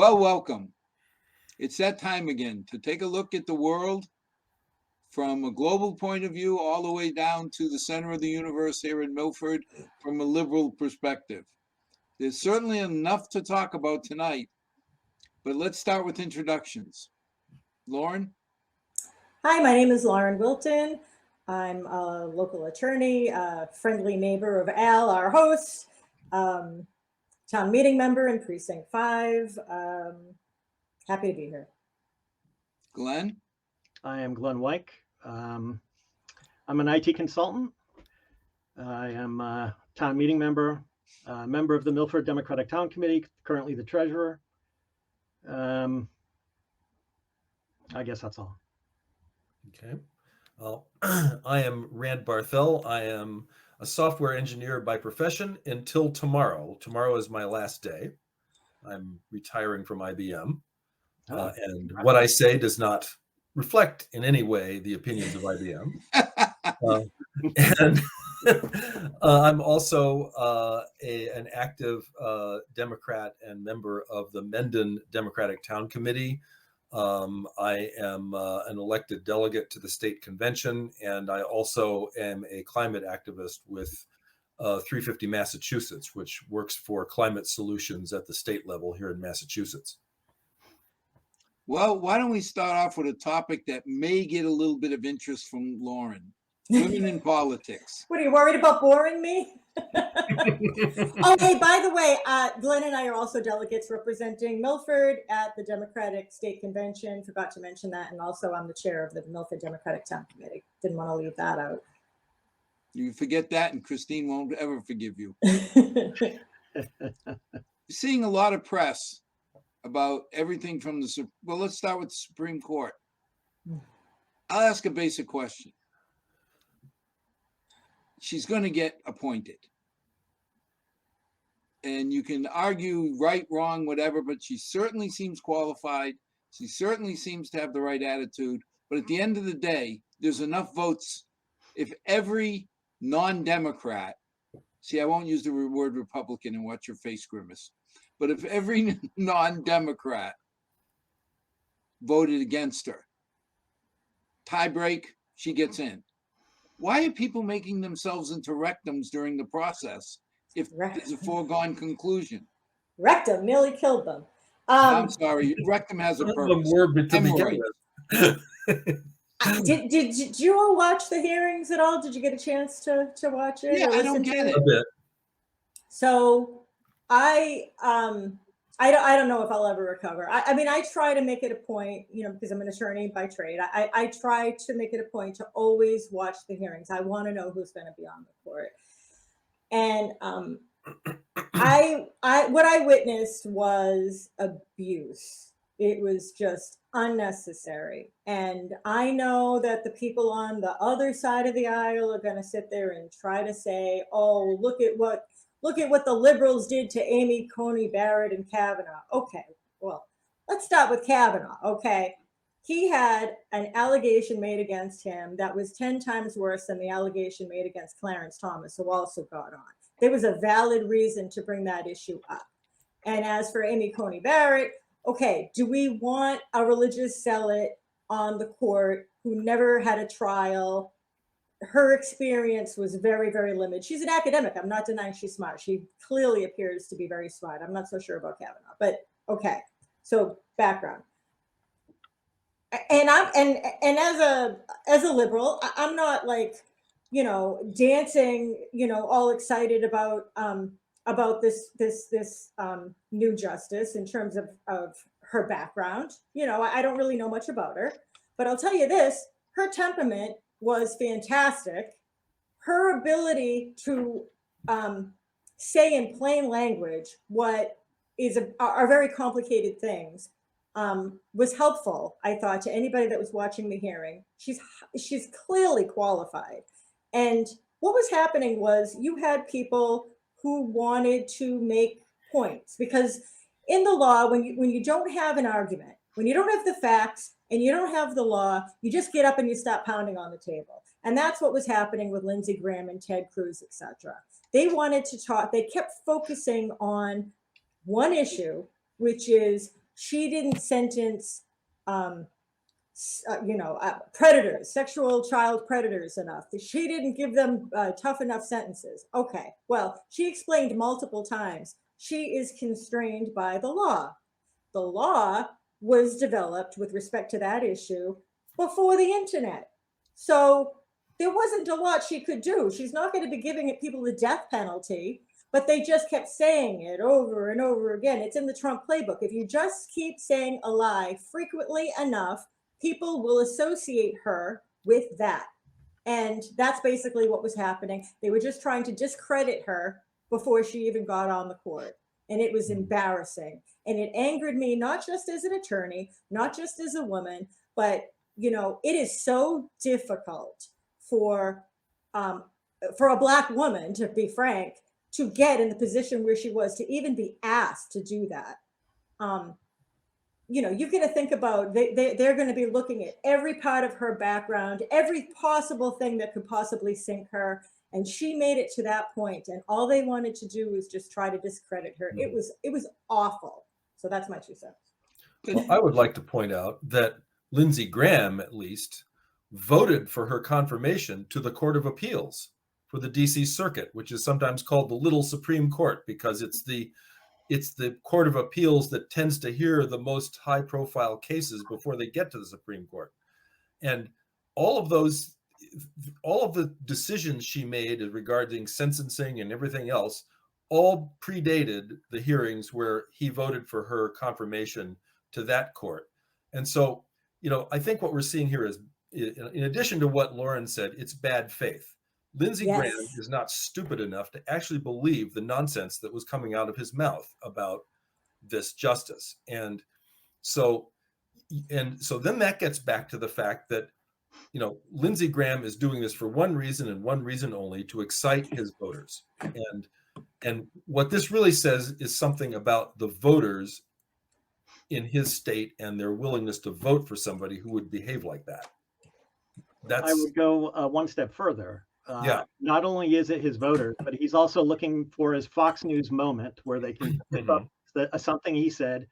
Well, welcome. It's that time again to take a look at the world from a global point of view all the way down to the center of the universe here in Milford from a liberal perspective. There's certainly enough to talk about tonight, but let's start with introductions. Lauren? Hi, my name is Lauren Wilton. I'm a local attorney, a friendly neighbor of Al, our host, town meeting member in Precinct 5. Happy to be here. Glenn? I am Glenn Wyke. I'm an IT consultant. I am a town meeting member, member of the Milford Democratic Town Committee, currently the treasurer. I guess that's all. Okay. I am Rand Barthel. I am a software engineer by profession until tomorrow. Tomorrow is my last day. I'm retiring from IBM. And what I say does not reflect in any way the opinions of IBM. And I'm also an active Democrat and member of the Mendon Democratic Town Committee. I am an elected delegate to the state convention, and I also am a climate activist with 350 Massachusetts, which works for climate solutions at the state level here in Massachusetts. Well, why don't we start off with a topic that may get a little bit of interest from Lauren? Women in politics. What, are you worried about boring me? Oh, hey, by the way, Glenn and I are also delegates representing Milford at the Democratic State Convention. Forgot to mention that. And also I'm the chair of the Milford Democratic Town Committee. Didn't want to leave that out. You forget that and Christine won't ever forgive you. Seeing a lot of press about everything from well, let's start with the Supreme Court. I'll ask a basic question. She's going to get appointed. And you can argue right, wrong, whatever, but she certainly seems qualified. She certainly seems to have the right attitude. But at the end of the day, there's enough votes. If every non-Democrat, see, I won't use the word Republican and watch your face grimace, but if every non-Democrat voted against her, tie break, she gets in. Why are people making themselves into rectums during the process if there's a foregone conclusion? Rectum nearly killed them. I'm sorry, rectum has a purpose. Did you all watch the hearings at all? Did you get a chance to watch it? Yeah, I don't get it. A bit. So I don't know if I'll ever recover. I mean, I try to make it a point, because I'm an attorney by trade. I try to make it a point to always watch the hearings. I want to know who's going to be on the court. And what I witnessed was abuse. It was just unnecessary. And I know that the people on the other side of the aisle are going to sit there and try to say, oh, look at what the liberals did to Amy Coney Barrett and Kavanaugh. Okay, well, let's start with Kavanaugh. Okay, he had an allegation made against him that was 10 times worse than the allegation made against Clarence Thomas, who also got on. There was a valid reason to bring that issue up. And as for Amy Coney Barrett, okay, do we want a religious zealot on the court who never had a trial? Her experience was very, very limited. She's an academic. I'm not denying she's smart. She clearly appears to be very smart. I'm not so sure about Kavanaugh, but okay. So background. And as a liberal, I'm not like, dancing, all excited about this new justice in terms of her background. I don't really know much about her, but I'll tell you this, her temperament was fantastic. Her ability to say in plain language what are very complicated things was helpful, I thought, to anybody that was watching the hearing. She's clearly qualified. And what was happening was you had people who wanted to make points, because in the law, when you don't have an argument, when you don't have the facts and you don't have the law, you just get up and you start pounding on the table. And that's what was happening with Lindsey Graham and Ted Cruz, et cetera. They wanted to talk, they kept focusing on one issue, which is she didn't sentence, predators, sexual child predators enough. She didn't give them tough enough sentences. Okay, well, she explained multiple times she is constrained by the law. The law was developed with respect to that issue before the internet. So there wasn't a lot she could do. She's not going to be giving people the death penalty, but they just kept saying it over and over again. It's in the Trump playbook. If you just keep saying a lie frequently enough, people will associate her with that. And that's basically what was happening. They were just trying to discredit her before she even got on the court. And it was embarrassing. And it angered me, not just as an attorney, not just as a woman, but, it is so difficult for a Black woman, to be frank, to get in the position where she was, to even be asked to do that. You're going to think about, they're going to be looking at every part of her background, every possible thing that could possibly sink her. And she made it to that point, and all they wanted to do was just try to discredit her. It was awful. So that's my 2 cents. Well, I would like to point out that Lindsey Graham, at least, voted for her confirmation to the Court of Appeals for the DC Circuit, which is sometimes called the Little Supreme Court, because it's the Court of Appeals that tends to hear the most high-profile cases before they get to the Supreme Court. And all of the decisions she made regarding sentencing and everything else all predated the hearings where he voted for her confirmation to that court. And so, I think what we're seeing here is, in addition to what Lauren said, it's bad faith. Lindsey Yes. Graham is not stupid enough to actually believe the nonsense that was coming out of his mouth about this justice. And so then that gets back to the fact that, Lindsey Graham is doing this for one reason and one reason only: to excite his voters. And what this really says is something about the voters in his state and their willingness to vote for somebody who would behave like that. I would go one step further. Not only is it his voters, but he's also looking for his Fox News moment where they can pick up something he said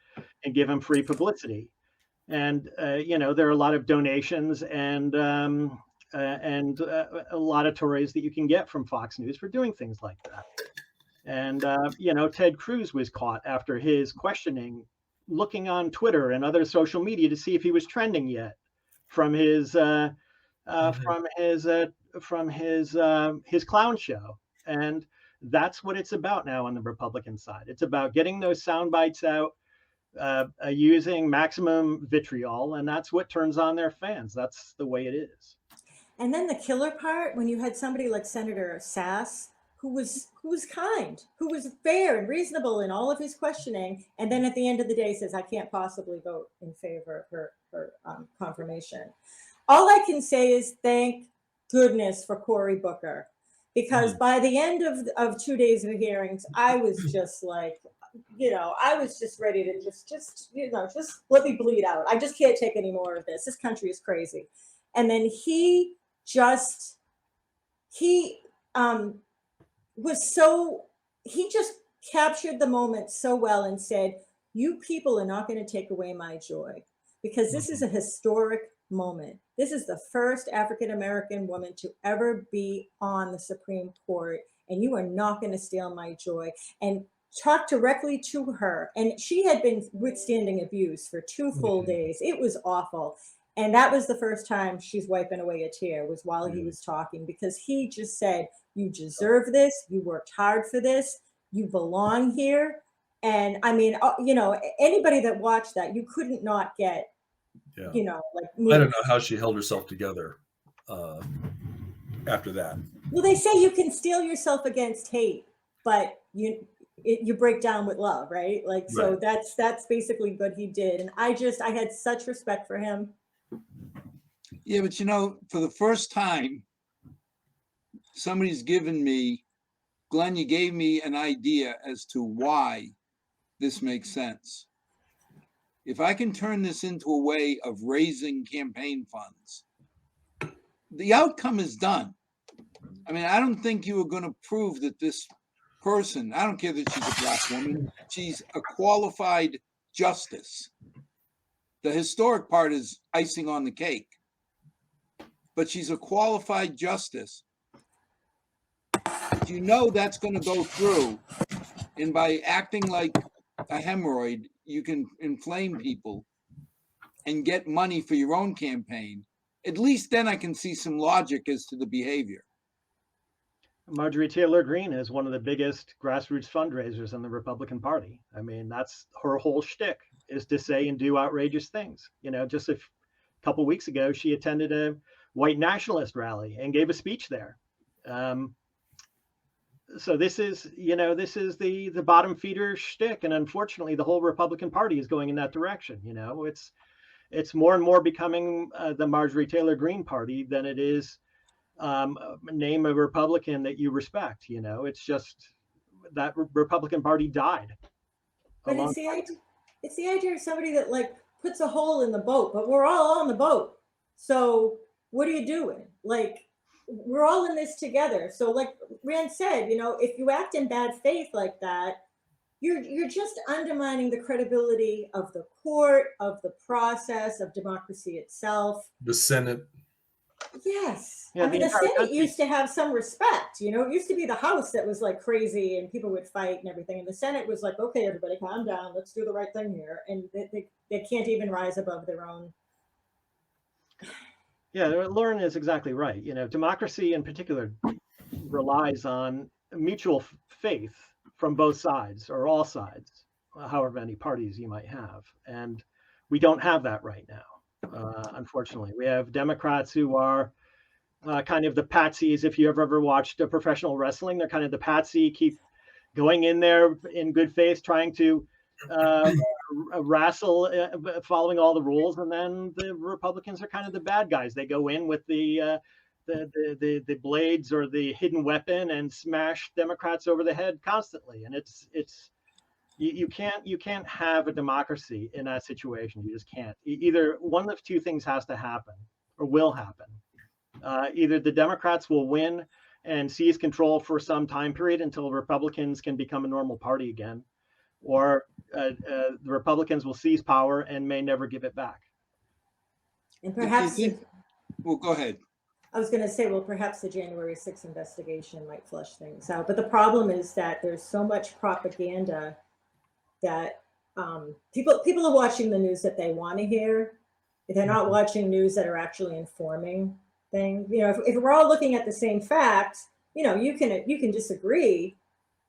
and give him free publicity. And there are a lot of donations and a lot of Tories that you can get from Fox News for doing things like that. And Ted Cruz was caught after his questioning, looking on Twitter and other social media to see if he was trending yet from his clown show. And that's what it's about now on the Republican side. It's about getting those sound bites out, using maximum vitriol, and that's what turns on their fans. That's the way it is. And then the killer part, when you had somebody like Senator Sass, who was kind, who was fair and reasonable in all of his questioning, and then at the end of the day says, I can't possibly vote in favor of her confirmation. All I can say is thank goodness for Cory Booker, because by the end of 2 days of hearings, I was just like, I was just ready to just let me bleed out. I just can't take any more of this. This country is crazy. And then he just captured the moment so well and said, you people are not going to take away my joy, because this is a historic moment. This is the first African-American woman to ever be on the Supreme Court, and you are not going to steal my joy. And talk directly to her. And she had been withstanding abuse for 2 full days. It was awful. And that was the first time she's wiping away a tear, was while he was talking, because he just said, you deserve this. You worked hard for this. You belong here. And I mean, anybody that watched that, you couldn't not get, I don't know how she held herself together after that. Well, they say you can steel yourself against hate, but you break down with love, right? Like, so that's basically what he did. And I had such respect for him. Yeah, but for the first time, somebody's given me, Glenn, you gave me an idea as to why this makes sense. If I can turn this into a way of raising campaign funds, the outcome is done. I mean, I don't think you are going to prove that this person, I don't care that she's a Black woman, she's a qualified justice. The historic part is icing on the cake, but she's a qualified justice. You know that's going to go through, and by acting like a hemorrhoid, you can inflame people and get money for your own campaign. At least then I can see some logic as to the behavior. Marjorie Taylor Greene is one of the biggest grassroots fundraisers in the Republican Party. I mean, that's her whole shtick, is to say and do outrageous things. You know, just a couple weeks ago, she attended a white nationalist rally and gave a speech there. So this is, you know, this is the bottom feeder shtick, and unfortunately, the whole Republican Party is going in that direction. You know, it's more and more becoming the Marjorie Taylor Greene Party than it is name a Republican that you respect. You know, it's just that Republican Party died. But it's the idea of somebody that like puts a hole in the boat, but we're all on the boat. So what are you doing? Like, we're all in this together. So like Rand said, you know, if you act in bad faith like that, you're just undermining the credibility of the court, of the process, of democracy itself. The Senate. Yes. Yeah, I mean, the Senate used to have some respect, you know, it used to be the House that was like crazy and people would fight and everything. And the Senate was like, okay, everybody calm down. Let's do the right thing here. And they can't even rise above their own. Yeah, Lauren is exactly right. You know, democracy in particular relies on mutual faith from both sides, or all sides, however many parties you might have. And we don't have that right now, unfortunately. We have Democrats who are kind of the patsies. If you ever watched a professional wrestling, they're kind of the patsy, keep going in there in good faith, trying to wrestle, following all the rules, and then the Republicans are kind of the bad guys. They go in with the blades or the hidden weapon and smash Democrats over the head constantly. And you can't have a democracy in that situation. You just can't. Either one of two things has to happen, or will happen. Either the Democrats will win and seize control for some time period until Republicans can become a normal party again, or the Republicans will seize power and may never give it back. And perhaps, well, go ahead. I was going to say, well, perhaps the January 6th investigation might flush things out. But the problem is that there's so much propaganda that people are watching the news that they want to hear. They're not watching news that are actually informing things. You know, if we're all looking at the same facts, you know, you can disagree,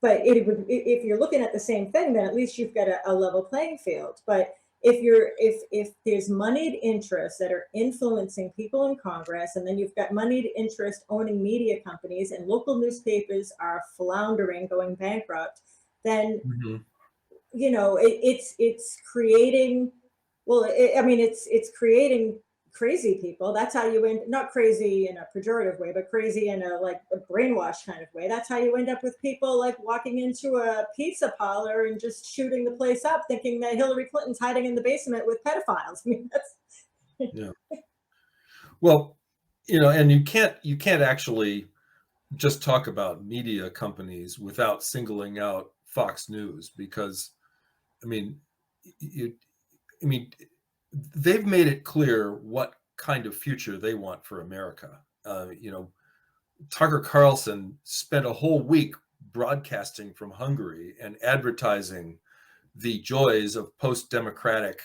but if you're looking at the same thing, then at least you've got a level playing field. But if there's moneyed interests that are influencing people in Congress, and then you've got moneyed interest owning media companies, and local newspapers are floundering, going bankrupt, then you know it's creating. Well, it's creating crazy people. That's how you end, not crazy in a pejorative way, but crazy in a like a brainwash kind of way. That's how you end up with people like walking into a pizza parlor and just shooting the place up, thinking that Hillary Clinton's hiding in the basement with pedophiles. I mean, that's yeah. Well, you know, and you can't actually just talk about media companies without singling out Fox News, because I mean, they've made it clear what kind of future they want for America. You know, Tucker Carlson spent a whole week broadcasting from Hungary and advertising the joys of post-democratic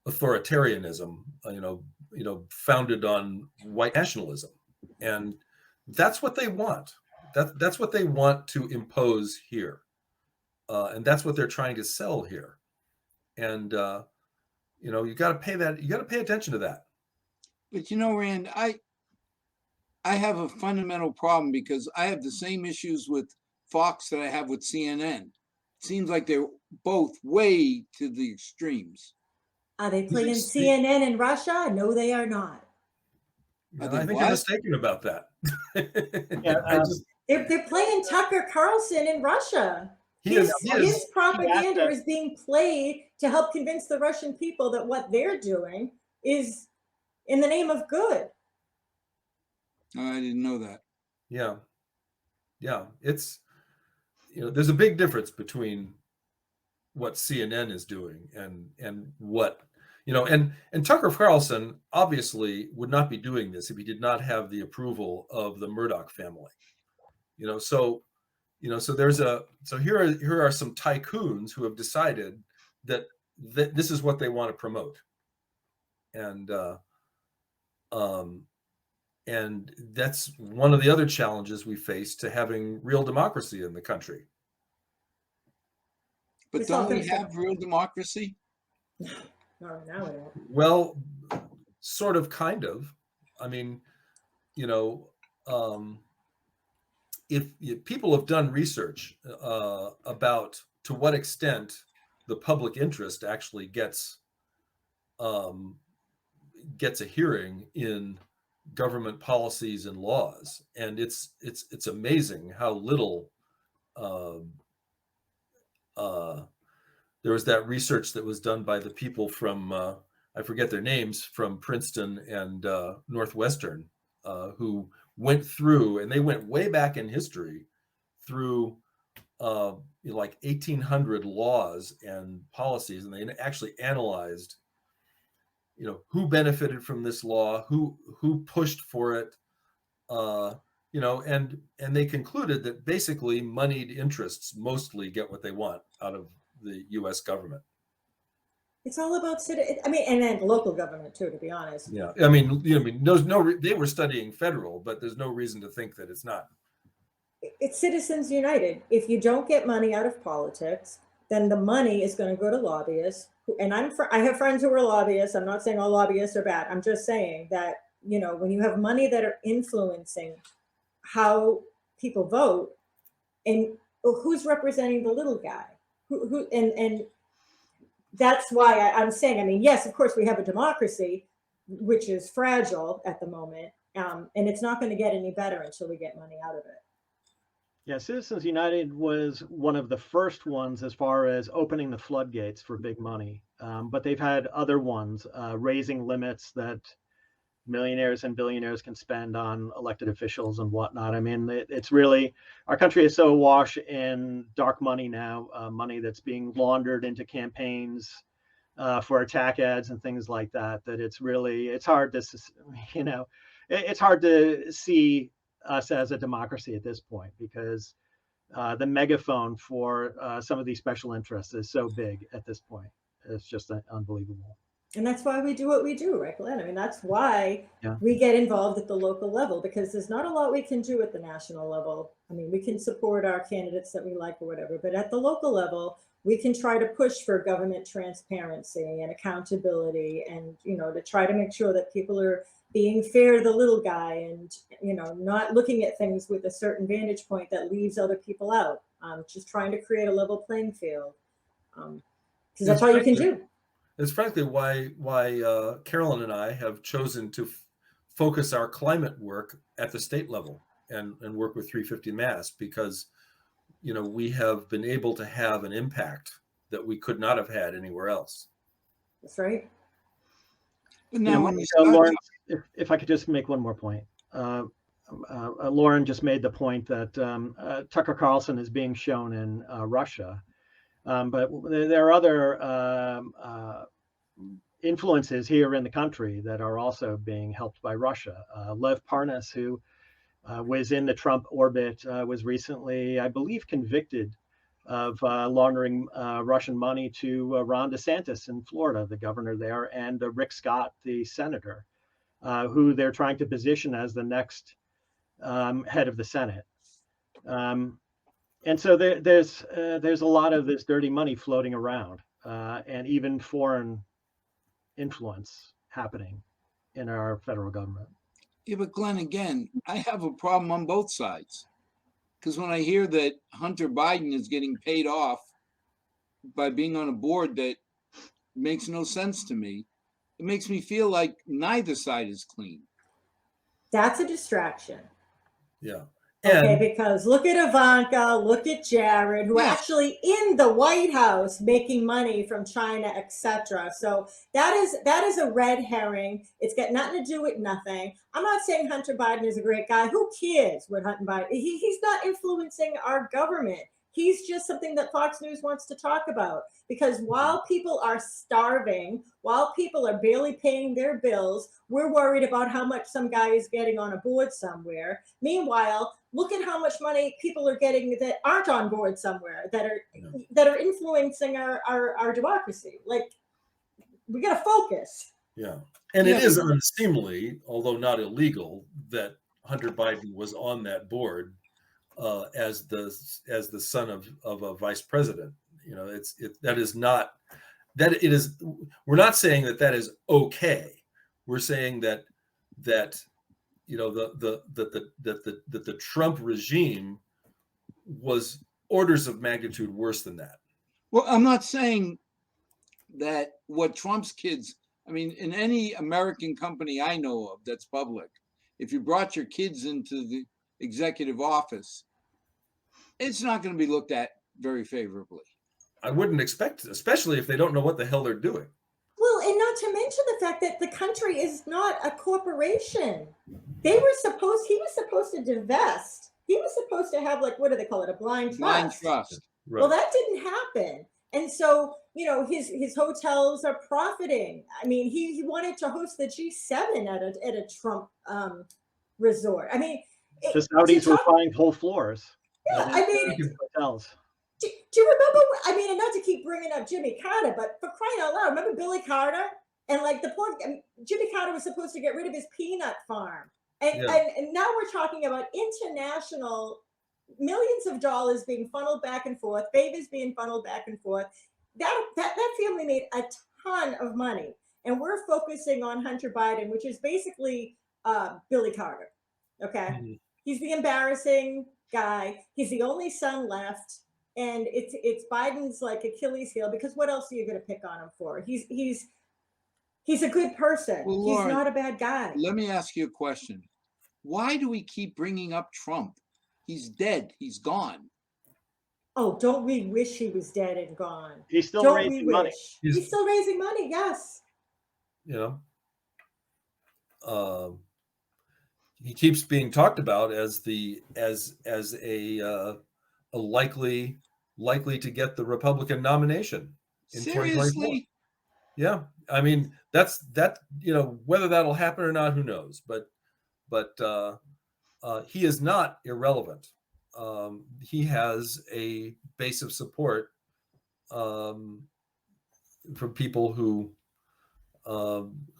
authoritarianism, you know, founded on white nationalism. And that's what they want. That's what they want to impose here. And that's what they're trying to sell here. And, you know, you got to pay attention to that. But you know, Rand, I have a fundamental problem, because I have the same issues with Fox that I have with CNN. It seems like they're both way to the extremes. Are they playing CNN in Russia? No, they are not. I think you're mistaken about that. They're playing Tucker Carlson in Russia. His propaganda is being played to help convince the Russian people that what they're doing is in the name of good. I didn't know that. Yeah. It's, you know, there's a big difference between what CNN is doing and what, and Tucker Carlson obviously would not be doing this if he did not have the approval of the Murdoch family. So here are some tycoons who have decided that this is what they want to promote, and that's one of the other challenges we face to having real democracy in the country. But It's all don't we gonna have real democracy? No, now we don't. Well, sort of, kind of. I mean, if people have done research about to what extent the public interest actually gets a hearing in government policies and laws, and it's amazing how little. There was that research that was done by the people from I forget their names, from Princeton and Northwestern, who went through, and they went way back in history through like 1800 laws and policies, and they actually analyzed who benefited from this law, who pushed for it, and they concluded that basically moneyed interests mostly get what they want out of the U.S. government. It's all about and then local government too, to be honest. Yeah, I mean, they were studying federal, but there's no reason to think that it's not. It's Citizens United. If you don't get money out of politics, then the money is going to go to lobbyists. And I have friends who are lobbyists. I'm not saying all lobbyists are bad. I'm just saying that, when you have money that are influencing how people vote, and who's representing the little guy, and that's why I'm saying, I mean, yes, of course we have a democracy, which is fragile at the moment. And it's not going to get any better until we get money out of it. Yeah, Citizens United was one of the first ones as far as opening the floodgates for big money. But they've had other ones, raising limits that millionaires and billionaires can spend on elected officials and whatnot. I mean, it's really, our country is so awash in dark money now, money that's being laundered into campaigns for attack ads and things like that, that it's hard to, it's hard to see us as a democracy at this point, because the megaphone for some of these special interests is so big at this point. It's just unbelievable. And that's why we do what we do, right, Glenn? I mean, that's why we get involved at the local level, because there's not a lot we can do at the national level. I mean, we can support our candidates that we like or whatever, but at the local level, we can try to push for government transparency and accountability, and, to try to make sure that people are being fair to the little guy, and, not looking at things with a certain vantage point that leaves other people out. Just trying to create a level playing field, because that's all you can do. It's frankly why Carolyn and I have chosen to focus our climate work at the state level and work with 350 Mass, because we have been able to have an impact that we could not have had anywhere else. That's right. But now, when Lauren, if I could just make one more point. Lauren just made the point that Tucker Carlson is being shown in Russia. But there are other influences here in the country that are also being helped by Russia. Lev Parnas, who was in the Trump orbit, was recently, I believe, convicted of laundering Russian money to Ron DeSantis in Florida, the governor there, and Rick Scott, the senator, who they're trying to position as the next head of the Senate. And so there's a lot of this dirty money floating around, and even foreign influence happening in our federal government. Yeah, but Glenn, again, I have a problem on both sides, because when I hear that Hunter Biden is getting paid off by being on a board that makes no sense to me, it makes me feel like neither side is clean. That's a distraction. Yeah. Okay, because look at Ivanka, look at Jared, who are actually in the White House making money from China, etc. So that is a red herring. It's got nothing to do with nothing. I'm not saying Hunter Biden is a great guy. Who cares what Hunter Biden? He's not influencing our government. He's just something that Fox News wants to talk about, because while people are starving, while people are barely paying their bills, we're worried about how much some guy is getting on a board somewhere. Meanwhile, look at how much money people are getting that aren't on board somewhere, that are influencing our democracy. Like, we got to focus. Yeah. And Yeah, it is unseemly, although not illegal, that Hunter Biden was on that board as the son of a vice president. You know, that is not, that it is, we're not saying that is okay. We're saying that you know, the Trump regime was orders of magnitude worse than that. Well, I'm not saying that what Trump's kids, I mean, in any American company I know of that's public, if you brought your kids into the executive office, it's not going to be looked at very favorably. I wouldn't expect, especially if they don't know what the hell they're doing. Well, and not to mention the fact that the country is not a corporation. He was supposed to divest. He was supposed to have, like, what do they call it? A blind trust. Blind trust. Right. Well, that didn't happen. And so, you know, his hotels are profiting. I mean, he wanted to host the G7 at a Trump resort. I mean, The Saudis were buying whole floors. Yeah, I mean, hotels. do you remember? I mean, and not to keep bringing up Jimmy Carter, but for crying out loud, remember Billy Carter? And like Jimmy Carter was supposed to get rid of his peanut farm, and now we're talking about international millions of dollars being funneled back and forth, favors being funneled back and forth. That family made a ton of money, and we're focusing on Hunter Biden, which is basically Billy Carter. Okay, he's the embarrassing guy. He's the only son left, and it's Biden's like Achilles heel, because what else are you going to pick on him for? He's a good person. Well, he's Lauren, not a bad guy. Let me ask you a question. Why do we keep bringing up Trump? He's dead. He's gone. Oh, don't we wish he was dead and gone? He's still Don't raising we money. wish? He's still raising money. Yes. You know, he keeps being talked about as a likely to get the Republican nomination in 2024. Seriously? Yeah, I mean that you know, whether that'll happen or not, who knows? But he is not irrelevant. He has a base of support from people who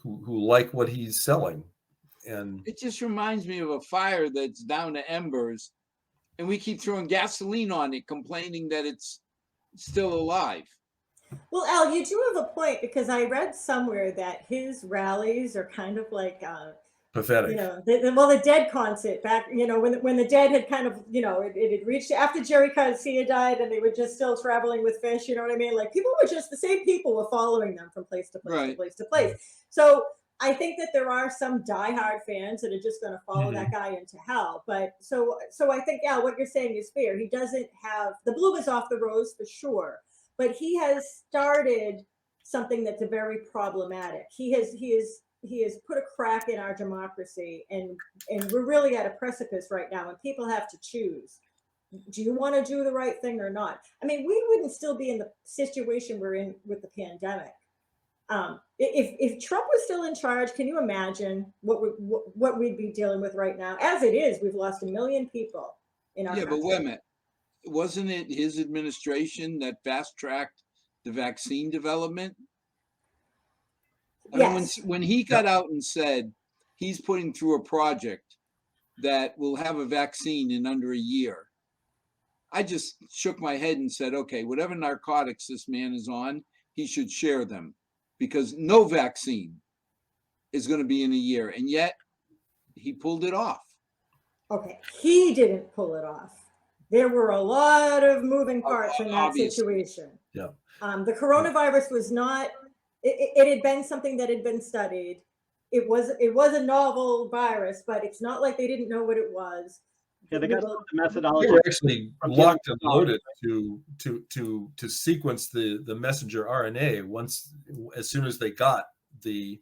like what he's selling. And it just reminds me of a fire that's down to embers, and we keep throwing gasoline on it, complaining that it's still alive. Well, Al, you do have a point, because I read somewhere that his rallies are kind of like pathetic. You know, the Dead concert back, you know, when the Dead had kind of, you know, it had reached after Jerry Garcia died, and they were just still traveling with fish. You know what I mean? Like, people were just, the same people were following them from place to place, Right. to place to place. So I think that there are some diehard fans that are just going to follow that guy into hell. But so I think, Al, what you're saying is fair. He doesn't have, the bloom is off the rose for sure, but he has started something that's very problematic. He has put a crack in our democracy, and we're really at a precipice right now, and people have to choose. Do you want to do the right thing or not? I mean, we wouldn't still be in the situation we're in with the pandemic. If Trump was still in charge, can you imagine what we'd be dealing with right now? As it is, we've lost 1 million people in our country. But wait a minute. Wasn't it his administration that fast-tracked the vaccine development? I mean, when he got out and said he's putting through a project that will have a vaccine in under a year, I just shook my head and said, okay, whatever narcotics this man is on, he should share them, because no vaccine is going to be in a year. And yet he pulled it off. Okay, he didn't pull it off. There were a lot of moving parts in that situation. Yeah. The coronavirus was not, it had been something that had been studied. It was a novel virus, but it's not like they didn't know what it was. Yeah, they got the methodology. They were actually locked and loaded to sequence the messenger RNA as soon as they got the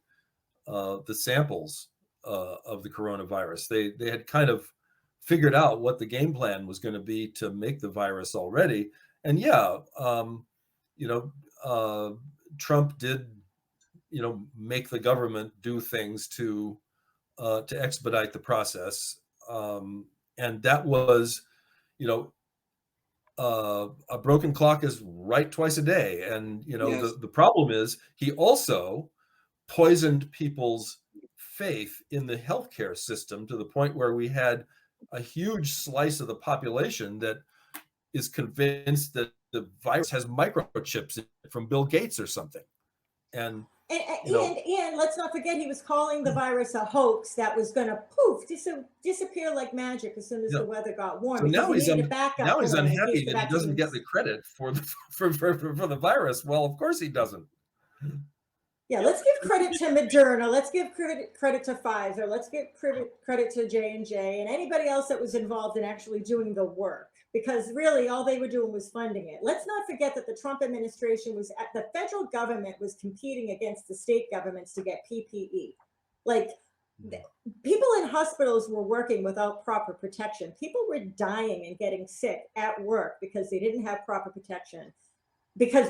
samples of the coronavirus. They had kind of figured out what the game plan was going to be to make the virus already. And yeah, you know, Trump did, make the government do things to expedite the process, and that was, you know, a broken clock is right twice a day. And Yes. the problem is he also poisoned people's faith in the healthcare system to the point where we had a huge slice of the population that is convinced that the virus has microchips in it from Bill Gates or something. And And let's not forget, he was calling the virus a hoax that was going to disappear like magic as soon as the weather got warm. so now because he needed a backup plan in unhappy case the that he doesn't get vaccines- the credit for the for the virus. Well, of course he doesn't. Yeah, let's give credit to Moderna. Let's give credit to Pfizer. Let's give credit to J&J and anybody else that was involved in actually doing the work, because really all they were doing was funding it. Let's not forget that the Trump administration the federal government was competing against the state governments to get PPE. Like, people in hospitals were working without proper protection. People were dying and getting sick at work because they didn't have proper protection. Because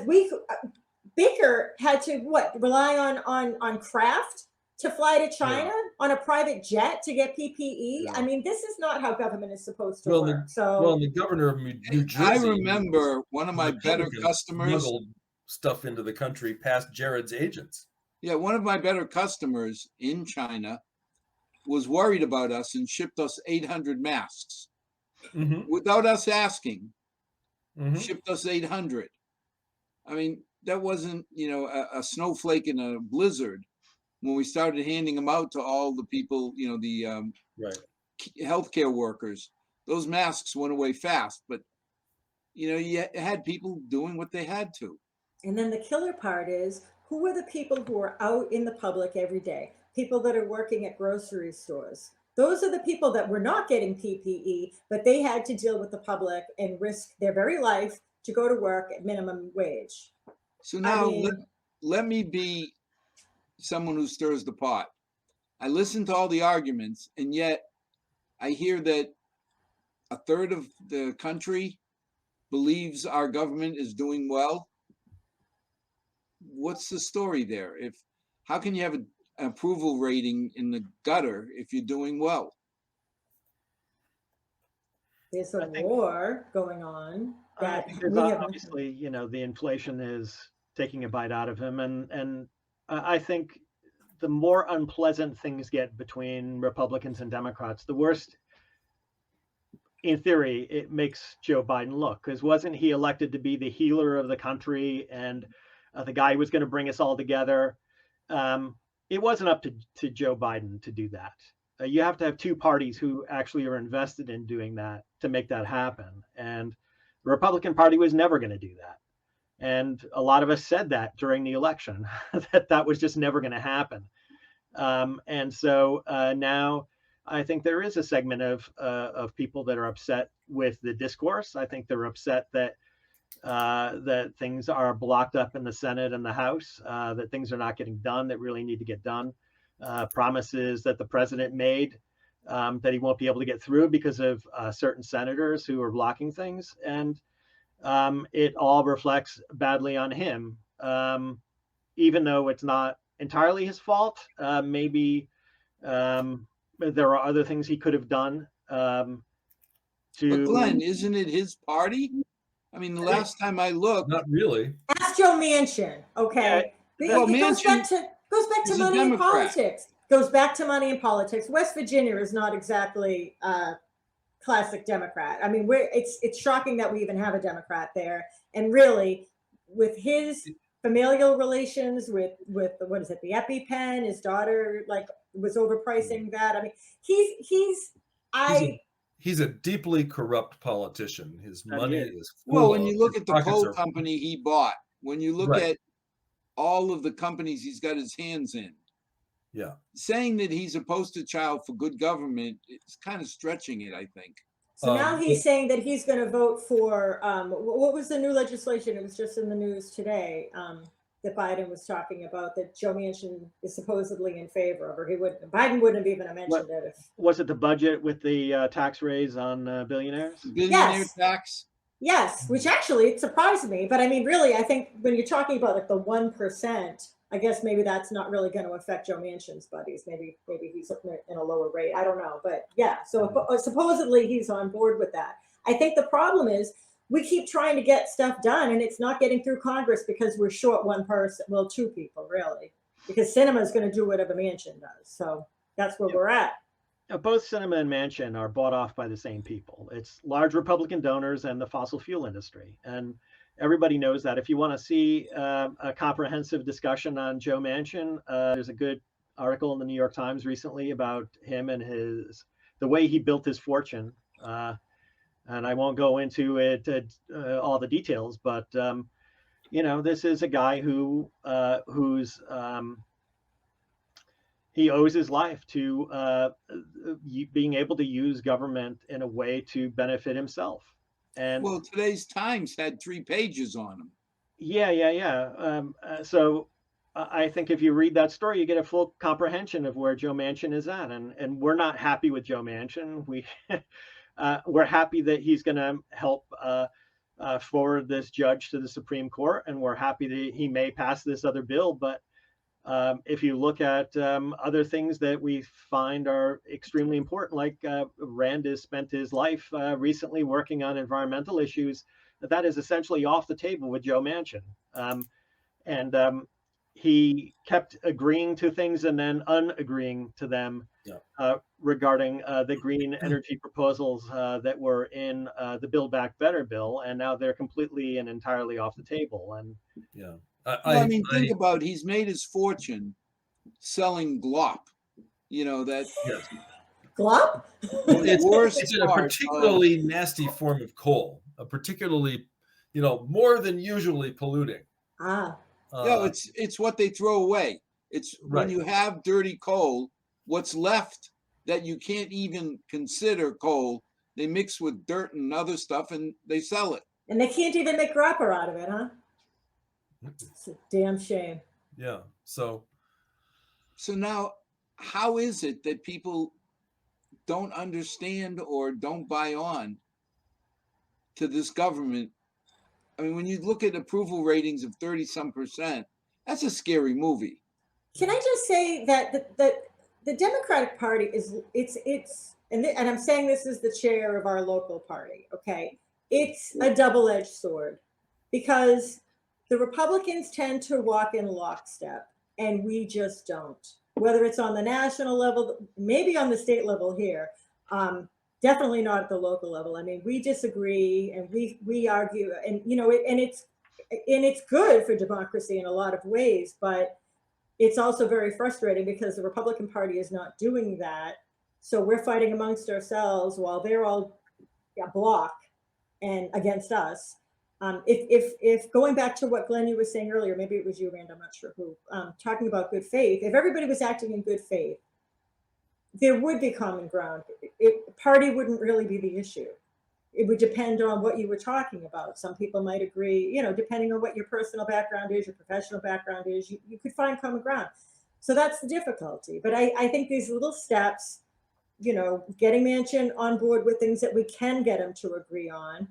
Baker had to rely on craft to fly to China on a private jet to get PPE. Yeah. I mean, this is not how government is supposed to Well, work. the governor of New Jersey. I remember one of my better Republicans customers smuggled stuff into the country past Jared's agents. Yeah, one of my better customers in China was worried about us and shipped us 800 masks without us asking. Shipped us 800. I mean, that wasn't, a snowflake in a blizzard when we started handing them out to all the people, the healthcare workers. Those masks went away fast, but you had people doing what they had to. And then the killer part is, who are the people who are out in the public every day? People that are working at grocery stores. Those are the people that were not getting PPE, but they had to deal with the public and risk their very life to go to work at minimum wage. So now let me be someone who stirs the pot. I listen to all the arguments, and yet I hear that a third of the country believes our government is doing well. What's the story there? How can you have an approval rating in the gutter if you're doing well? There's a war going on. Obviously, the inflation is taking a bite out of him, and I think the more unpleasant things get between Republicans and Democrats, the worse, in theory, it makes Joe Biden look. Because wasn't he elected to be the healer of the country and the guy who was going to bring us all together? It wasn't up to Joe Biden to do that. You have to have two parties who actually are invested in doing that to make that happen. And the Republican Party was never going to do that. And a lot of us said that during the election, that was just never going to happen. And so now I think there is a segment of people that are upset with the discourse. I think they're upset that things are blocked up in the Senate and the House, that things are not getting done that really need to get done. Promises that the president made that he won't be able to get through because of certain senators who are blocking things. And it all reflects badly on him, even though it's not entirely his fault. Maybe there are other things he could have done. But Glenn, isn't it his party? I mean, the last time I looked, not really. Ask Joe Manchin, okay? Yeah. Well, it goes back to money in politics. Goes back to money in politics. West Virginia is not exactly classic Democrat. I mean, it's shocking that we even have a Democrat there. And really, with his familial relations with what is it, the EpiPen, his daughter was overpricing that. I mean, he's a deeply corrupt politician. His money is full. Well, when you look at the coal company he bought, when you look at all of the companies he's got his hands in, saying that he's a poster child for good government, it's kind of stretching it, I think. So now he's saying that he's going to vote for what was the new legislation? It was just in the news today. that Biden was talking about that Joe Manchin is supposedly in favor of, or Biden wouldn't have even mentioned it if. Was it the budget with the tax raise on billionaires? Billionaire Yes. tax. Yes, which actually it surprised me. But I mean, really, I think when you're talking about like the 1%, I guess maybe that's not really going to affect Joe Manchin's buddies. Maybe he's in a lower rate. I don't know. But yeah, so supposedly he's on board with that. I think the problem is we keep trying to get stuff done and it's not getting through Congress because we're short one person. Well, two people really, because Sinema is going to do whatever Manchin does. So that's where we're at. Both Sinema and Manchin are bought off by the same people. It's large Republican donors and the fossil fuel industry. And everybody knows that. If you want to see a comprehensive discussion on Joe Manchin, there's a good article in the New York Times recently about him and the way he built his fortune. And I won't go into it all the details, but this is a guy who's he owes his life to being able to use government in a way to benefit himself. And well, today's Times had 3 pages on him. Yeah. So I think if you read that story, you get a full comprehension of where Joe Manchin is at, and we're not happy with Joe Manchin. We're happy that he's going to help forward this judge to the Supreme Court, and we're happy that he may pass this other bill, but if you look at other things that we find are extremely important, like Rand has spent his life recently working on environmental issues, that is essentially off the table with Joe Manchin. And he kept agreeing to things and then unagreeing to them regarding the green energy proposals that were in the Build Back Better bill, and now they're completely and entirely off the table. And I mean, think about he's made his fortune selling glop. That glop. Well, it's a particularly nasty form of coal, a particularly, more than usually polluting. It's what they throw away. It's when you have dirty coal, what's left that you can't even consider coal, they mix with dirt and other stuff and they sell it. And they can't even make grappa out of it, huh? It's a damn shame. Yeah. So now, how is it that people don't understand or don't buy on to this government? I mean, when you look at approval ratings of 30-some%, that's a scary movie. Can I just say that the Democratic Party and I'm saying this as the chair of our local party, okay? It's a double-edged sword because the Republicans tend to walk in lockstep and we just don't. Whether it's on the national level, maybe on the state level here, definitely not at the local level. I mean, we disagree and we argue, and it's good for democracy in a lot of ways, but it's also very frustrating because the Republican Party is not doing that. So we're fighting amongst ourselves while they're all a block and against us. If going back to what Glenn, you were saying earlier, maybe it was you, Rand, I'm not sure who, talking about good faith. If everybody was acting in good faith, there would be common ground. Party wouldn't really be the issue. It would depend on what you were talking about. Some people might agree, depending on what your personal background is, your professional background is, you could find common ground. So that's the difficulty. But I think these little steps, getting Manchin on board with things that we can get him to agree on.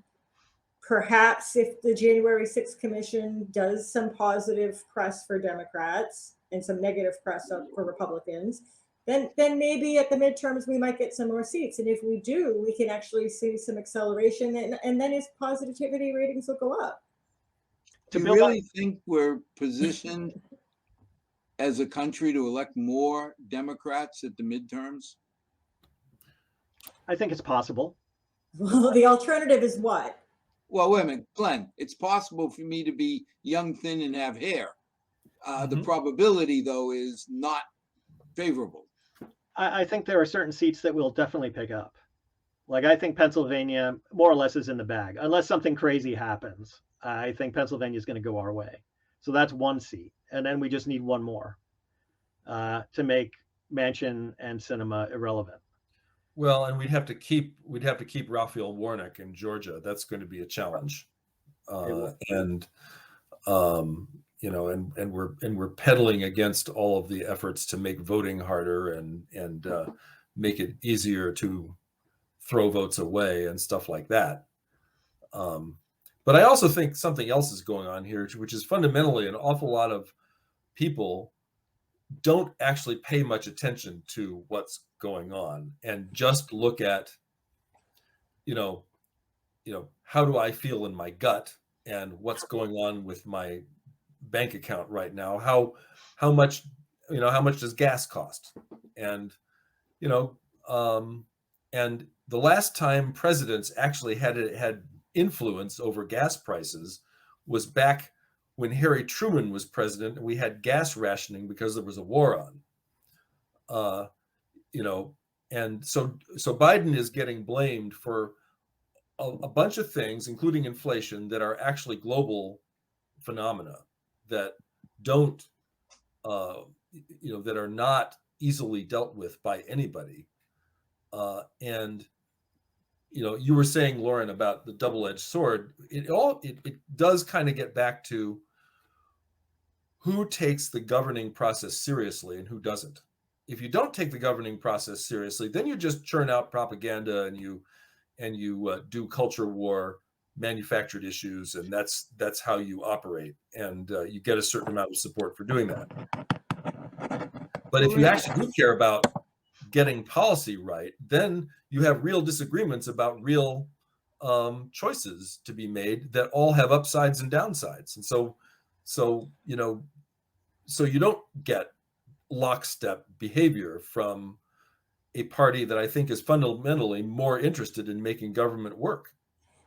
Perhaps if the January 6th Commission does some positive press for Democrats and some negative press for Republicans, then maybe at the midterms we might get some more seats. And if we do, we can actually see some acceleration and then his positivity ratings will go up. Do you really think we're positioned as a country to elect more Democrats at the midterms? I think it's possible. Well, the alternative is what? Well, wait a minute, Glenn, it's possible for me to be young, thin, and have hair. The probability, though, is not favorable. I think there are certain seats that we'll definitely pick up. Like, I think Pennsylvania more or less is in the bag. Unless something crazy happens, I think Pennsylvania is going to go our way. So that's one seat. And then we just need one more to make Manchin and Sinema irrelevant. Well, and we'd have to keep Raphael Warnock in Georgia. That's going to be a challenge. we're peddling against all of the efforts to make voting harder and make it easier to throw votes away and stuff like that. But I also think something else is going on here, which is fundamentally an awful lot of people don't actually pay much attention to what's going on and just look at, how do I feel in my gut and what's going on with my bank account right now? How much does gas cost? And, and the last time presidents actually had influence over gas prices was back when Harry Truman was president, and we had gas rationing because there was a war on. And so Biden is getting blamed for a bunch of things, including inflation, that are actually global phenomena that don't, that are not easily dealt with by anybody. And you were saying, Lauren, about the double-edged sword. It does kind of get back to who takes the governing process seriously and who doesn't. If you don't take the governing process seriously, then you just churn out propaganda and you do culture war, manufactured issues, and that's how you operate, and you get a certain amount of support for doing that. But if you actually do care about getting policy right, then you have real disagreements about real choices to be made that all have upsides and downsides. And so you don't get lockstep behavior from a party that I think is fundamentally more interested in making government work.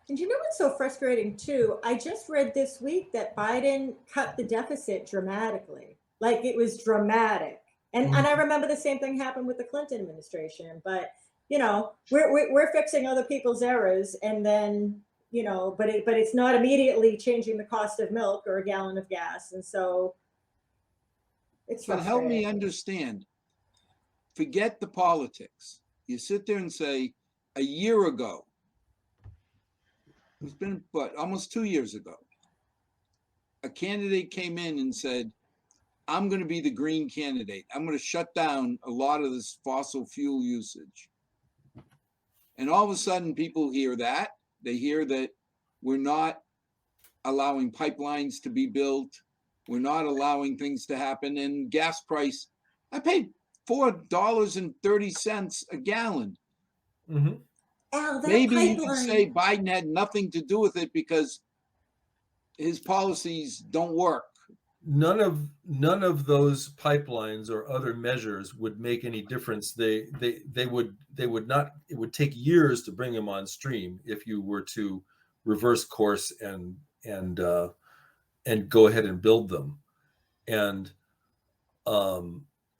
And you know what's so frustrating too? I just read this week that Biden cut the deficit dramatically. Like, it was dramatic. And I remember the same thing happened with the Clinton administration. But we're fixing other people's errors, and then but it's not immediately changing the cost of milk or a gallon of gas, and so it's But help me understand. Forget the politics. You sit there and say, a year ago, it's been almost 2 years ago, a candidate came in and said, I'm going to be the green candidate. I'm going to shut down a lot of this fossil fuel usage. And all of a sudden, people hear that. They hear that we're not allowing pipelines to be built. We're not allowing things to happen. And gas price, I paid $4.30 a gallon. Mm-hmm. Al, maybe you could say Biden had nothing to do with it because his policies don't work. None of those pipelines or other measures would make any difference. They would not. It would take years to bring them on stream if you were to reverse course and go ahead and build them. And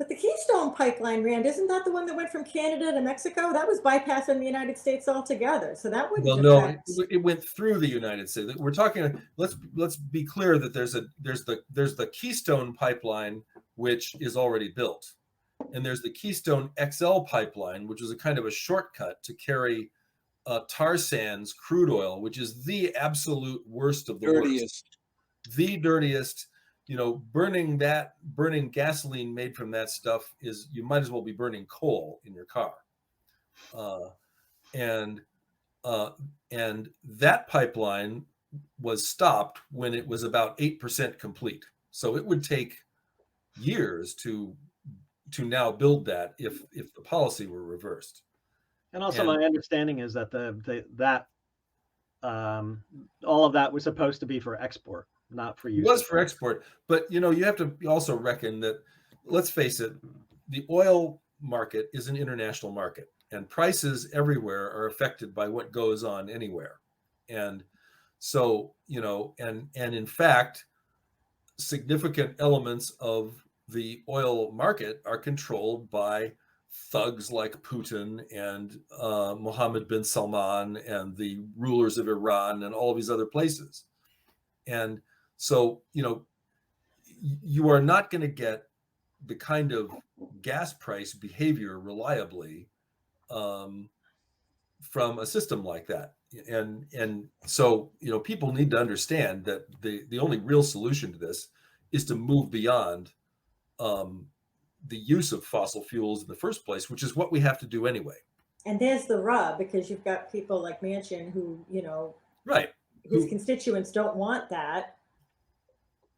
but the Keystone Pipeline, Rand, isn't that the one that went from Canada to Mexico? That was bypassing the United States altogether. So that wouldn't. Well, no, it went through the United States. We're talking. Let's be clear that there's the Keystone Pipeline, which is already built, and there's the Keystone XL Pipeline, which is a kind of a shortcut to carry tar sands crude oil, which is the absolute worst of the worst, the dirtiest. Burning gasoline made from that stuff is, you might as well be burning coal in your car. And that pipeline was stopped when it was about 8% complete. So it would take years to now build that if the policy were reversed. And also, my understanding is that all of that was supposed to be for export, not for use. It was for export, but you have to also reckon that, let's face it, the oil market is an international market, and prices everywhere are affected by what goes on anywhere. And so, and in fact, significant elements of the oil market are controlled by thugs like Putin and Mohammed bin Salman and the rulers of Iran and all of these other places. And so, you are not going to get the kind of gas price behavior reliably from a system like that. And so, people need to understand that the only real solution to this is to move beyond the use of fossil fuels in the first place, which is what we have to do anyway. And there's the rub, because you've got people like Manchin who, Right. his Who, constituents don't want that.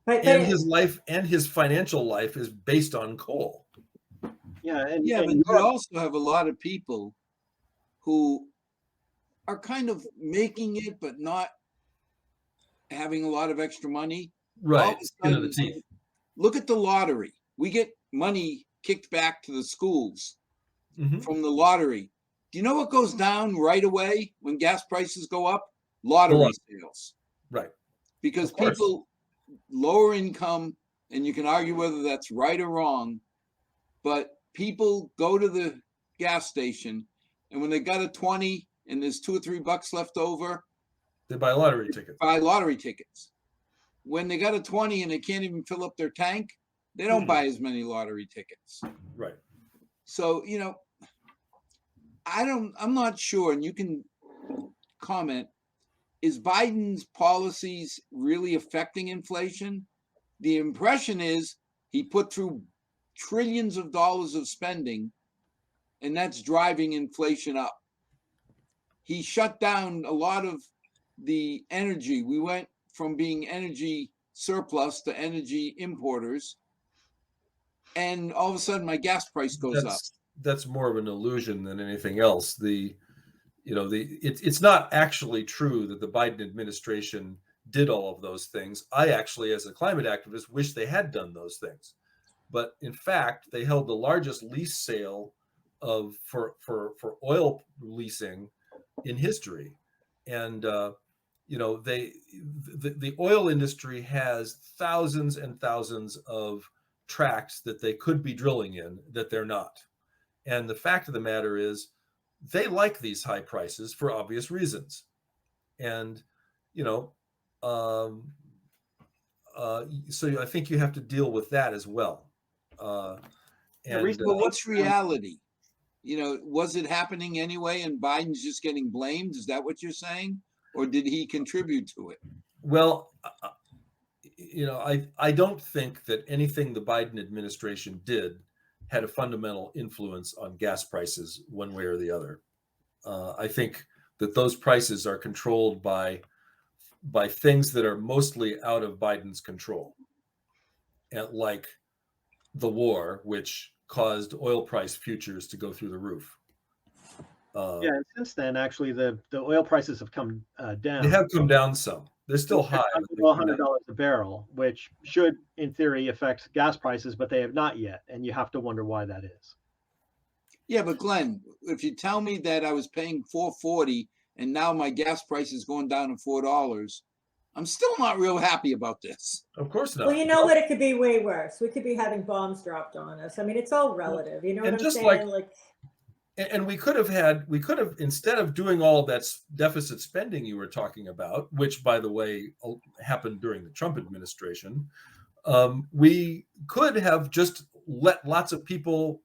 But and his life and his financial life is based on coal. Yeah, Yeah, but and you also have a lot of people who are kind of making it, but not having a lot of extra money. All Right. of a Skin of the sudden, teeth. look at the lottery. We get money kicked back to the schools Mhm. from the lottery. Do you know what goes down right away when gas prices go up? Lottery sales. Right. Because Of course. people lower income, and you can argue whether that's right or wrong, but people go to the gas station, and when they got a 20 and there's $2 or $3 left over, They buy lottery tickets. buy lottery tickets. When they got a 20 and they can't even fill up their tank, they don't buy as many lottery tickets. Right. So, I'm not sure, and you can comment, is Biden's policies really affecting inflation? The impression is he put through trillions of dollars of spending, and that's driving inflation up. He shut down a lot of the energy. We went from being energy surplus to energy importers, and all of a sudden my gas price goes up. That's more of an illusion than anything else. It's not actually true that the Biden administration did all of those things. I actually, as a climate activist, wish they had done those things. But in fact, they held the largest lease sale for oil leasing in history. And the oil industry has thousands and thousands of tracts that they could be drilling in that they're not. And the fact of the matter is, they like these high prices for obvious reasons. And, so I think you have to deal with that as well. But what's reality? Was it happening anyway and Biden's just getting blamed? Is that what you're saying? Or did he contribute to it? Well, I don't think that anything the Biden administration did had a fundamental influence on gas prices one way or the other. I think that those prices are controlled by things that are mostly out of Biden's control, and like the war, which caused oil price futures to go through the roof. Yeah, and since then, actually, the oil prices have come down. They have come down some. They're still high. $100 a barrel, which should, in theory, affect gas prices, but they have not yet, and you have to wonder why that is. Yeah, but Glenn, if you tell me that I was paying $4.40 and now my gas price is going down to $4, I'm still not real happy about this. Of course not. Well, you know what? It could be way worse. We could be having bombs dropped on us. I mean, it's all relative. You know what I'm saying? And we could have, instead of doing all that deficit spending you were talking about, which, by the way, happened during the Trump administration, we could have just let lots of people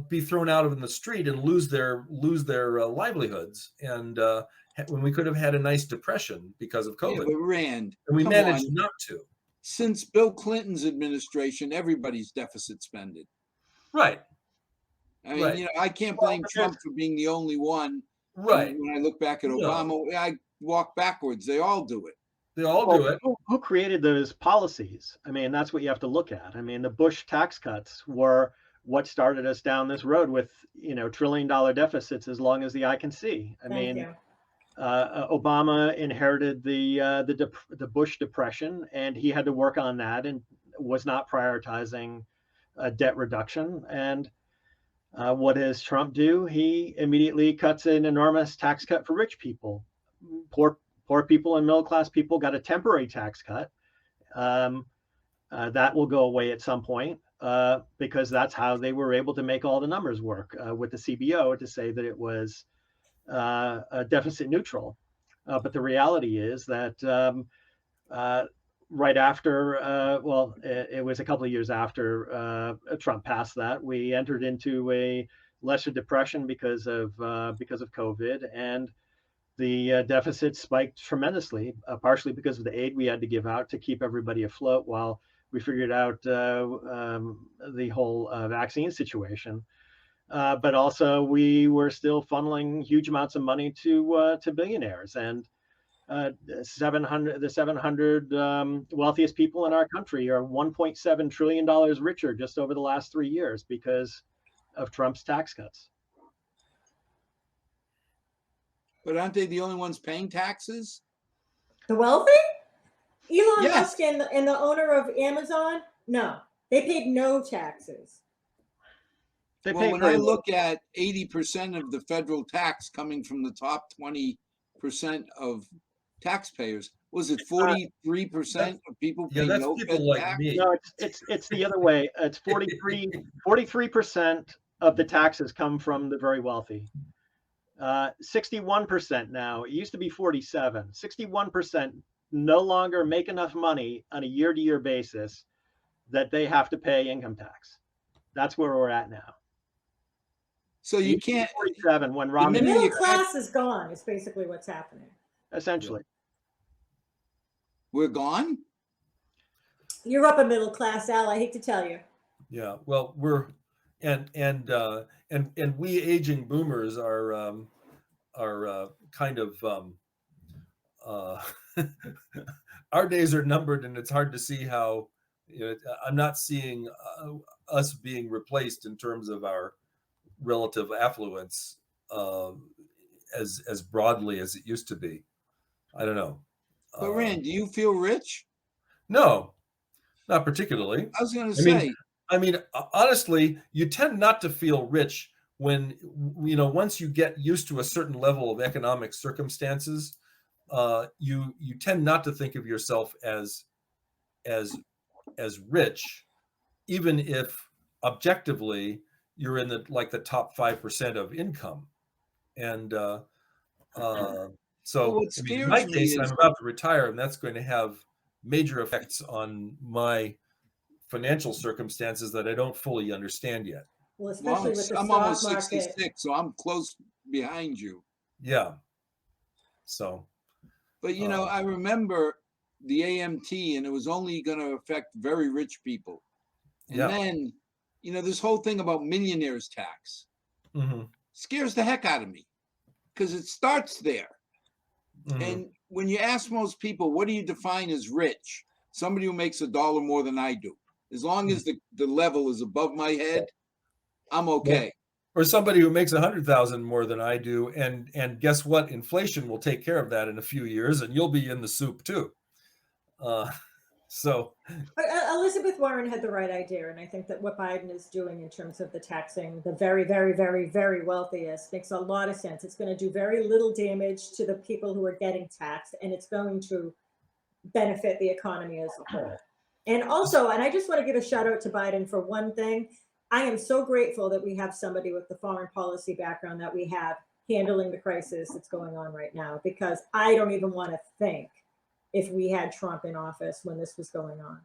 be thrown out in the street and lose their livelihoods. And when we could have had a nice depression because of COVID. Yeah, but Rand, and we managed not to. Since Bill Clinton's administration, everybody's deficit spending. Right. I mean, I can't blame Trump for being the only one. Right. When I look back at Obama, I walk backwards. They all do it. They all do it. Who created those policies? I mean, that's what you have to look at. I mean, the Bush tax cuts were what started us down this road with, $1 trillion deficits as long as the eye can see. I mean, Obama inherited the Bush depression, and he had to work on that and was not prioritizing debt reduction. And what does Trump do? He immediately cuts an enormous tax cut for rich people. Poor people and middle-class people got a temporary tax cut. That will go away at some point because that's how they were able to make all the numbers work with the CBO to say that it was deficit neutral. But the reality is that right after, it was a couple of years after Trump passed that, we entered into a lesser depression because of COVID, and the deficit spiked tremendously, partially because of the aid we had to give out to keep everybody afloat while we figured out the whole vaccine situation. But also, we were still funneling huge amounts of money to billionaires, and the 700 wealthiest people in our country are $1.7 trillion richer just over the last 3 years because of Trump's tax cuts. But aren't they the only ones paying taxes? The wealthy? Elon Yes. Musk and the owner of Amazon? No, they paid no taxes. They Well, pay when very I little. look at 80% of the federal tax coming from the top 20% of taxpayers, was it 43% of people Yeah, pay that's no people Fed like tax? me. No, it's the other way. It's 43% of the taxes come from the very wealthy. 61% now. It used to be 47. 61% no longer make enough money on a year-to-year basis that they have to pay income tax. That's where we're at now. So you can't. 47 when The Romney, minute middle you class is gone, is basically what's happening. essentially. We're gone. You're up a middle class, Al. I hate to tell you. Yeah, well, we're and we aging boomers are kind of our days are numbered, and it's hard to see how, I'm not seeing us being replaced in terms of our relative affluence as broadly as it used to be. I don't know. But Rand, do you feel rich? No, not particularly. I was going to I mean, say, honestly, you tend not to feel rich when, once you get used to a certain level of economic circumstances, you tend not to think of yourself as rich, even if objectively you're in the top 5% of income. And so, what in scares my me case, is I'm about to retire, and that's going to have major effects on my financial circumstances that I don't fully understand yet. Well, especially with the I'm stock almost market. 66, so I'm close behind you. Yeah. So, But I remember the AMT, and it was only going to affect very rich people. And yeah. then, this whole thing about millionaires tax Mm-hmm. scares the heck out of me because it starts there. Mm-hmm. And when you ask most people, what do you define as rich? Somebody who makes $1 more than I do. As long as the level is above my head, I'm okay. Or somebody who makes 100,000 more than I do, and guess what? Inflation will take care of that in a few years, and you'll be in the soup too. So Elizabeth Warren had the right idea, and I think that what Biden is doing in terms of the taxing the very, very, very, very wealthiest makes a lot of sense. It's going to do very little damage to the people who are getting taxed, and it's going to benefit the economy as a whole. And also, and I just want to give a shout out to Biden for one thing. I am so grateful that we have somebody with the foreign policy background that we have handling the crisis that's going on right now, because I don't even want to think if we had Trump in office when this was going on.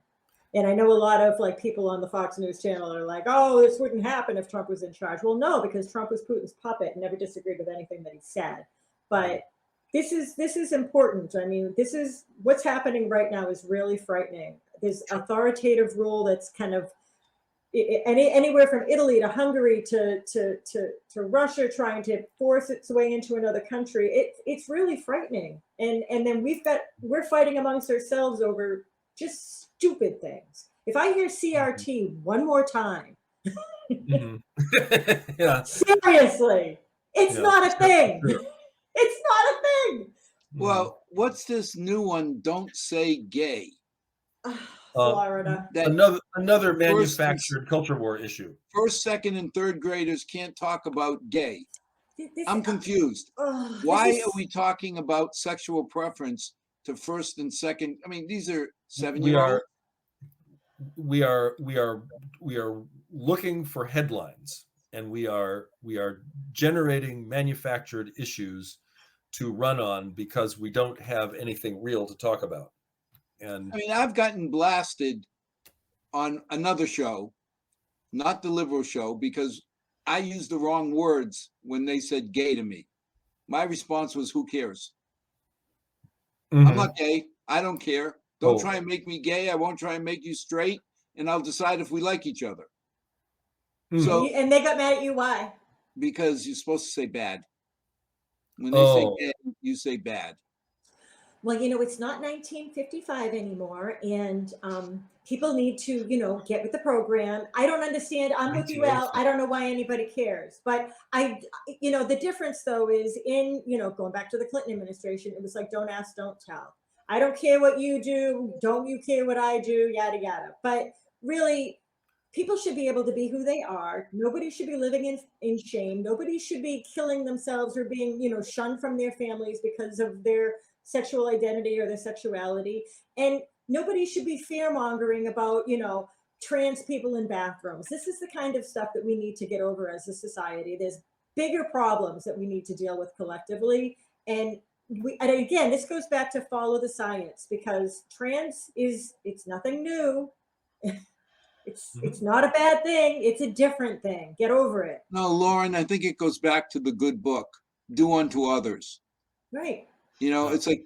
And I know a lot of people on the Fox News channel are like, oh, this wouldn't happen if Trump was in charge. Well, no, because Trump was Putin's puppet and never disagreed with anything that he said. But this is important. I mean, this is what's happening right now is really frightening. This authoritative rule that's kind of anywhere from Italy to Hungary to Russia trying to force its way into another country. It's really frightening. And then we're fighting amongst ourselves over just stupid things. If I hear CRT one more time, mm-hmm. Yeah. Seriously, it's not a thing. It's not a thing. Well, what's this new one? Don't say gay. Florida. Another manufactured culture war issue. First, second, and third graders can't talk about gay. I'm confused. Why are we talking about sexual preference to first and second? I mean, these are 7-year-olds. We are looking for headlines, and we are generating manufactured issues to run on because we don't have anything real to talk about. And I mean, I've gotten blasted on another show, not the liberal show, because I used the wrong words when they said gay to me. My response was, who cares? I'm not gay. I don't care. Don't Oh. try and make me gay. I won't try and make you straight, and I'll decide if we like each other. Hmm. So, And they got mad at you. Why? because you're supposed to say bad. When they say Oh. gay, you say bad. Well, it's not 1955 anymore, and people need to, get with the program. I don't understand. I'm with you, Al. I don't know why anybody cares, but the difference though is going back to the Clinton administration, it was like, don't ask, don't tell. I don't care what you do. Don't you care what I do? Yada yada. But really, people should be able to be who they are. Nobody should be living in shame. Nobody should be killing themselves or being, shunned from their families because of their sexual identity or their sexuality. And nobody should be fear mongering about, trans people in bathrooms. This is the kind of stuff that we need to get over as a society. There's bigger problems that we need to deal with collectively. And again, this goes back to follow the science, because it's nothing new. It's not a bad thing. It's a different thing. Get over it. No, Lauren, I think it goes back to the good book, Do Unto Others. Right. It's like,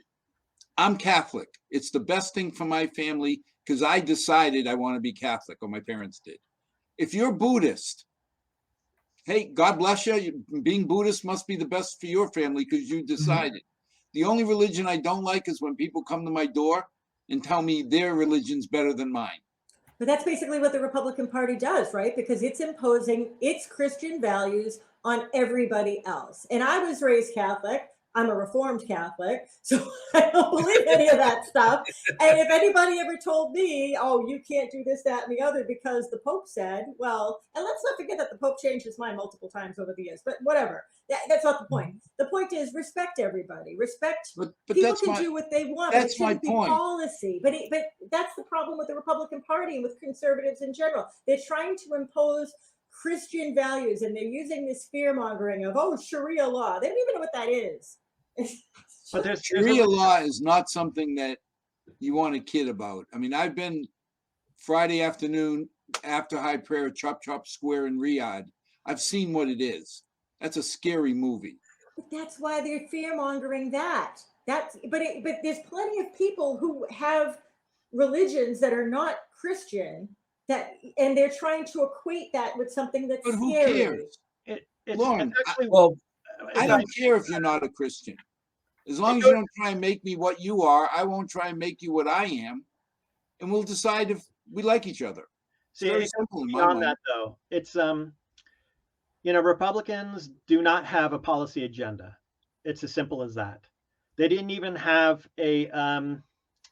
I'm Catholic. It's the best thing for my family because I decided I want to be Catholic, or my parents did. If you're Buddhist, hey, God bless you. Being Buddhist must be the best for your family because you decided. The only religion I don't like is when people come to my door and tell me their religion's better than mine. But that's basically what the Republican Party does, right? Because it's imposing its Christian values on everybody else. And I was raised Catholic. I'm a Reformed Catholic, so I don't believe any of that stuff. And if anybody ever told me, oh, you can't do this, that, and the other because the Pope said, well, and let's not forget that the Pope changed his mind multiple times over the years, but whatever. That's not the point. The point is respect everybody. Respect. But people can do what they want. That's but it shouldn't my point. Be policy. But that's the problem with the Republican Party and with conservatives in general. They're trying to impose Christian values, and they're using this fear mongering of, oh, Sharia law. They don't even know what that is. But there's Sharia law is not something that you want to kid about. I mean, I've been Friday afternoon after high prayer, Chop Chop Square in Riyadh. I've seen what it is. That's a scary movie. But that's why they're fear mongering that. But there's plenty of people who have religions that are not Christian and they're trying to equate that with something that's But who scary. cares? Lauren, I I don't care if you're not a Christian. As long as you don't try and make me what you are, I won't try and make you what I am. And we'll decide if we like each other. It's very simple in my mind. That though, it's Republicans do not have a policy agenda. It's as simple as that. They didn't even have a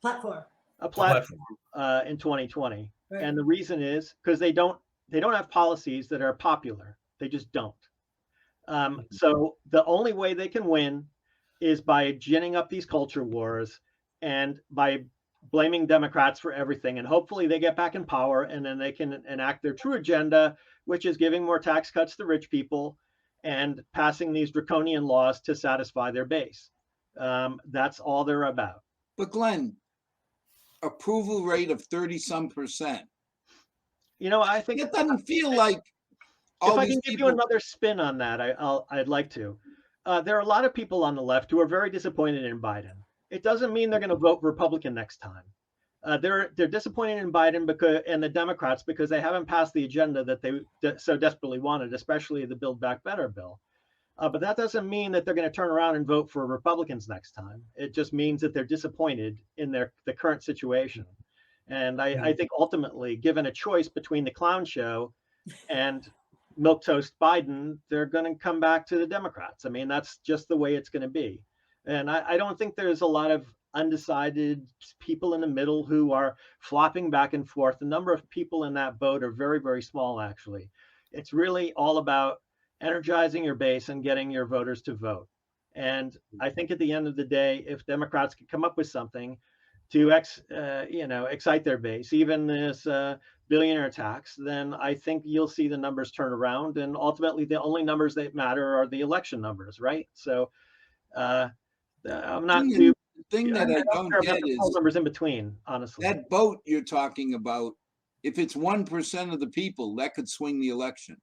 platform in 2020. Right. And the reason is because they don't have policies that are popular. They just don't. So the only way they can win is by ginning up these culture wars and by blaming Democrats for everything. And hopefully they get back in power and then they can enact their true agenda, which is giving more tax cuts to rich people and passing these draconian laws to satisfy their base. That's all they're about. But Glenn, approval rate of 30-some%. I think it doesn't feel like all if I these can give people... you another spin on that, I'd like to. There are a lot of people on the left who are very disappointed in Biden. It doesn't mean they're going to vote Republican next time. They're disappointed in Biden and the Democrats because they haven't passed the agenda that they so desperately wanted, especially the Build Back Better bill. But that doesn't mean that they're going to turn around and vote for Republicans next time. It just means that they're disappointed in the current situation. And I think ultimately, given a choice between the clown show and milquetoast Biden, they're going to come back to the Democrats. I mean, that's just the way it's going to be. And I don't think there's a lot of undecided people in the middle who are flopping back and forth. The number of people in that boat are very, very small, actually. It's really all about energizing your base and getting your voters to vote. And I think at the end of the day, if Democrats could come up with something to excite their base, even this billionaire tax, then I think you'll see the numbers turn around. And ultimately, the only numbers that matter are the election numbers, right? So I'm not too. The thing that I don't get is numbers in between, honestly. That boat you're talking about, if it's 1% of the people, that could swing the election.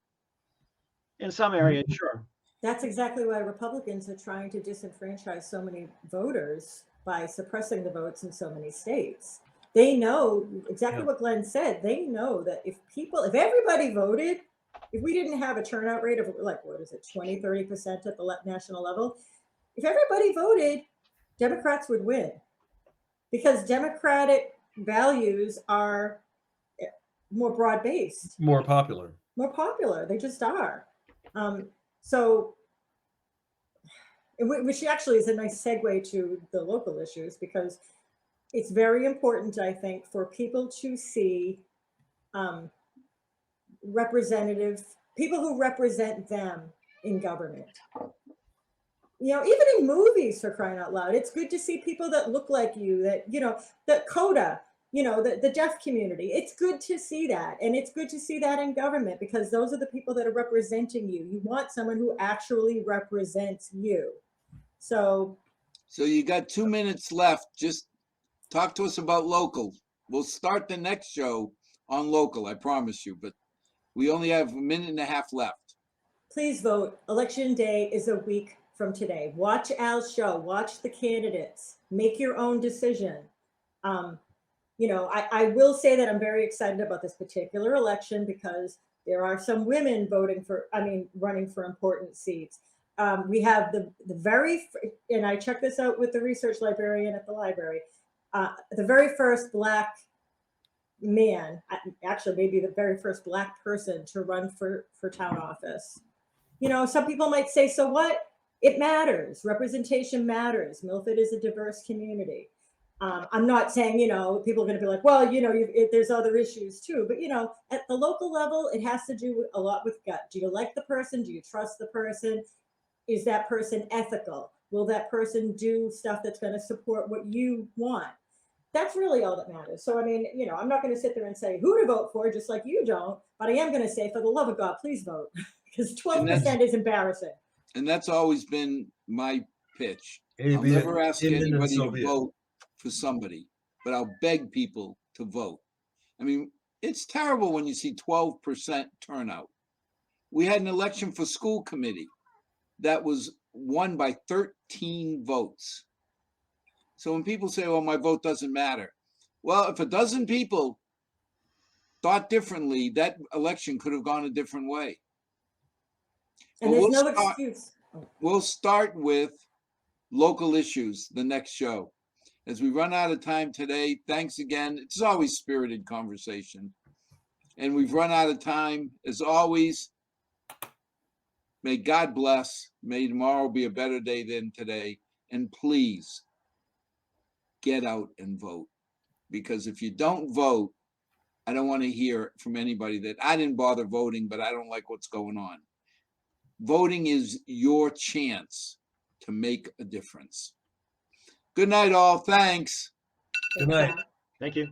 In some areas, sure. That's exactly why Republicans are trying to disenfranchise so many voters by suppressing the votes in so many states. They know exactly what Glenn said. They know that if everybody voted, if we didn't have a turnout rate of like, what is it, 20, 30% at the national level, if everybody voted, Democrats would win, because Democratic values are more broad-based, More popular. They just are. So, which actually is a nice segue to the local issues, because it's very important, I think, for people to see people who represent them in government. Even in movies, for crying out loud, it's good to see people that look like you, that CODA, the deaf community. It's good to see that. And it's good to see that in government, because those are the people that are representing you. You want someone who actually represents you. So you got 2 minutes left. Just talk to us about local. We'll start the next show on local, I promise you, but we only have a minute and a half left. Please vote. Election day is a week from today. Watch Al's show, watch the candidates, make your own decision. I will say that I'm very excited about this particular election, because there are some women running for important seats. We have and I checked this out with the research librarian at the library, the very first Black man, actually maybe the very first Black person to run for town office. Some people might say, so what? It matters. Representation matters. Milford is a diverse community. I'm not saying, people are going to be like, well, there's other issues too. But, at the local level, it has to do a lot with gut. Do you like the person? Do you trust the person? Is that person ethical? Will that person do stuff that's going to support what you want? That's really all that matters. So, I'm not going to sit there and say who to vote for, just like you don't. But I am going to say, for the love of God, please vote. Because 12% is embarrassing. And that's always been my pitch. I'll never ask anybody to vote for somebody, but I'll beg people to vote. It's terrible when you see 12% turnout. We had an election for school committee that was won by 13 votes. So when people say, well, my vote doesn't matter. Well, if a dozen people thought differently, that election could have gone a different way. And there's no excuse. We'll start with local issues the next show. As we run out of time today, thanks again. It's always spirited conversation. And we've run out of time. As always, may God bless. May tomorrow be a better day than today. And please get out and vote. Because if you don't vote, I don't want to hear from anybody that I didn't bother voting, but I don't like what's going on. Voting is your chance to make a difference. Good night, all. Thanks. Good night. Thank you.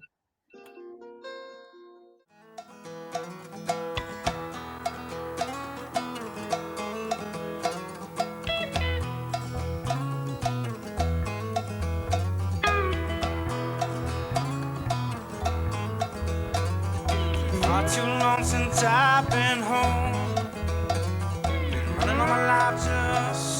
Not too long since I've been home, been running all my life just